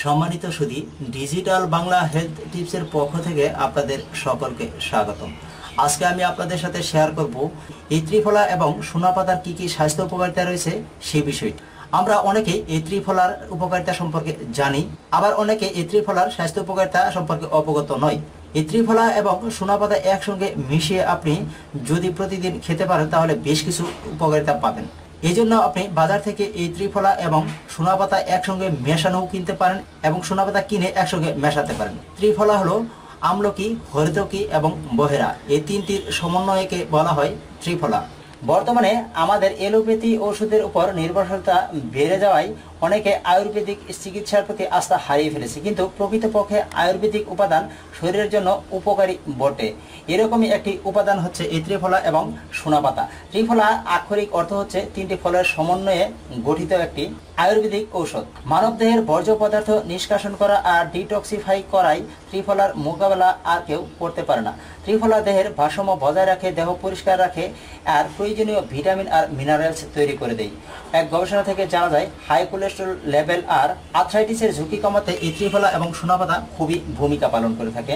সম্মানিত সুধী, digital Bangla health টিপসের পক্ষ থেকে আপনাদের সকলকে স্বাগতম। আজকে আমি আপনাদের সাথে শেয়ার করব এই ত্রিফলা এবং সোনা পাতার কি কি স্বাস্থ্য উপকারিতা রয়েছে সেই বিষয়টি। আমরা অনেকেই এই ত্রিফলার উপকারিতা সম্পর্কে জানি, আবার অনেকে এই ত্রিফলার স্বাস্থ্য উপকারিতা সম্পর্কে অবগত নয়। এই ত্রিফলা এবং সোনা পাতা একসঙ্গে মিশিয়ে আপনি যদি প্রতিদিন খেতে পারেন তাহলে বেশ কিছু উপকারিতা পাবেন। এই জন্য আপনি বাজার থেকে এই ত্রিফলা এবং সোনা পাতা একসঙ্গে মেশানোও কিনতে পারেন এবং সোনা পাতা কিনে একসঙ্গে মেশাতে পারেন। ত্রিফলা হলো আমলকি, হরিতকি এবং বহেরা, এই তিনটির সমন্বয়কে বলা হয় ত্রিফলা। বর্তমানে আমাদের এলোপ্যাথি ওষুধের উপর নির্ভরশীলতা বেড়ে যাওয়ায় অনেকে আয়ুর্বেদিক চিকিৎসার প্রতি আস্থা হারিয়ে ফেলেছে, কিন্তু প্রকৃতপক্ষে আয়ুর্বেদিক উপাদান শরীরের জন্য উপকারী বটে। এরকমই একটি উপাদান হচ্ছে এই ত্রিফলা এবং সোনা পাতা। ত্রিফলা আক্ষরিক অর্থ হচ্ছে তিনটি ফলের সমন্বয়ে গঠিত একটি আয়ুর্বেদিক ঔষধ। মানবদেহের বর্জ্য পদার্থ নিষ্কাশন করা আর ডিটক্সিফাই করাই ত্রিফলার মোকাবেলা আর কেউ করতে পারে না। ত্রিফলা দেহের ভারসাম্য বজায় রাখে, দেহ পরিষ্কার রাখে আর প্রয়োজনীয় ভিটামিন আর মিনারেলস তৈরি করে দেয়। এক গবেষণা থেকে জানা যায় হাই কোলেস্টেরল লেভেল আর আর্থ্রাইটিসের ঝুঁকি কমাতে এই ত্রিফলা এবং সোনা পাতা খুবই ভূমিকা পালন করে থাকে।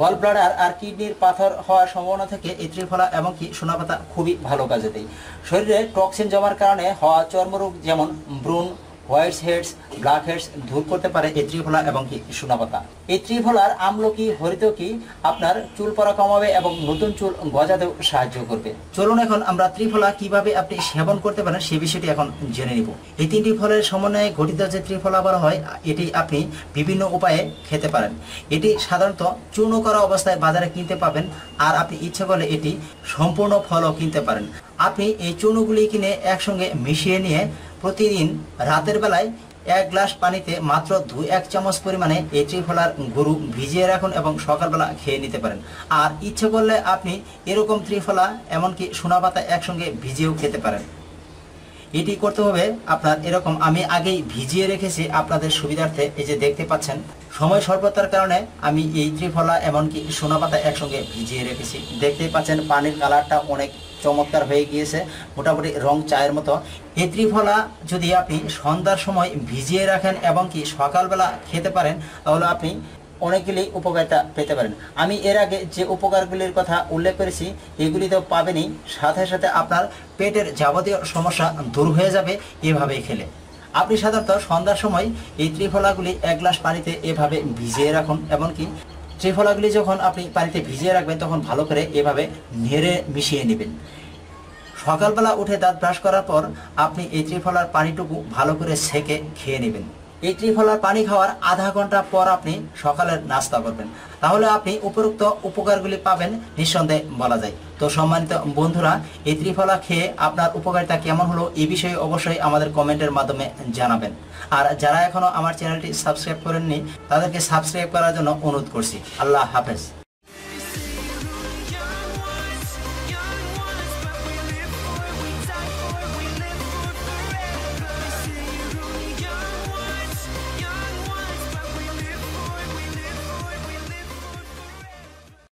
গল ব্লাডার আর কিডনির পাথর হওয়ার সম্ভাবনা থেকে এই ত্রিফলা এবং সোনা পাতা খুবই ভালো কাজে দেয়। শরীরে টক্সিন জমার কারণে হওয়া চর্মরোগ যেমন ব্রণ, হোয়াইট হেডস, ব্ল্যাক হেডস দূর করতে পারে এই ত্রিফলা এবং সোনা পাতা। এই ত্রিফলার আমলকি, হরিতকি আপনার চুল পড়া কমাবে এবং নতুন চুল গজাতেও সাহায্য করবে। চলুন এখন আমরা ত্রিফলা কিভাবে আপনি সেবন করতে পারেন সে বিষয়টি এখন জেনে নিব। এই তিনটি ফলের সমন্বয়ে গঠিত যে ত্রিফলা বলা হয়, এটি আপনি বিভিন্ন উপায়ে খেতে পারেন। এটি সাধারণত চূর্ণ করা অবস্থায় বাজারে কিনতে পাবেন, আর আপনি ইচ্ছে করলে এটি সম্পূর্ণ ফলও কিনতে পারেন। আপনি এই চূর্ণগুলি কিনে একসঙ্গে মিশিয়ে নিয়ে প্রতিদিন রাতের বেলায় 1 গ্লাস পানিতে মাত্র 2-1 চামচ পরিমাণে এই ত্রিফলার গুঁড়ো ভিজিয়ে রাখুন এবং সকালবেলা খেয়ে নিতে পারেন। আর ইচ্ছে করলে আপনি এরকম ত্রিফলা এমনকি সোনা পাতা একসঙ্গে ভিজিয়েও খেতে পারেন। এটি করতে হবে আপনার এরকম, আমি আগেই ভিজিয়ে রেখেছি আপনাদের সুবিধার্থে। এই যে দেখতে পাচ্ছেন, সময় স্বল্পতার কারণে আমি এই ত্রিফলা এমনকি সোনা পাতা একসঙ্গে ভিজিয়ে রেখেছি। দেখতেই পাচ্ছেন পানির কালারটা অনেক চমৎকার হয়ে গিয়েছে, মোটামুটি রং চায়ের মতো। এই ত্রিফলা যদি আপনি সন্ধ্যার সময় ভিজিয়ে রাখেন এবং সকালবেলা খেতে পারেন তাহলে আপনি অনেকগুলি উপকারিতা পেতে পারেন। আমি এর আগে যে উপকারগুলির কথা উল্লেখ করেছি এগুলি তো পাবেনই, সাথে সাথে আপনার পেটের যাবতীয় সমস্যা দূর হয়ে যাবে এভাবেই খেলে। আপনি সাধারণত সন্ধ্যার সময় এই ত্রিফলাগুলি 1 গ্লাস পানিতে এভাবে ভিজিয়ে রাখুন, এমনকি ত্রিফলাগুলি যখন আপনি পানিতে ভিজিয়ে রাখবেন তখন ভালো করে এভাবে নেড়ে মিশিয়ে নেবেন। সকালবেলা উঠে দাঁত ব্রাশ করার পর আপনি এই ত্রিফলার পানিটুকু ভালো করে সেকে খেয়ে নেবেন। এই ত্রিফলার পানি খাওয়ার আধা ঘন্টা পর আপনি সকালের নাস্তা করবেন, তাহলে আপনি উপরোক্ত উপকারগুলি পাবেন নিঃসন্দেহে বলা যায়। তো সম্মানিত বন্ধুরা, এই ত্রিফলা খেয়ে আপনার উপকারিতা কেমন হলো এই বিষয়ে অবশ্যই আমাদের কমেন্টের মাধ্যমে জানাবেন। আর যারা এখনো আমার চ্যানেলটি সাবস্ক্রাইব করেননি তাদেরকে সাবস্ক্রাইব করার জন্য অনুরোধ করছি। আল্লাহ হাফেজ।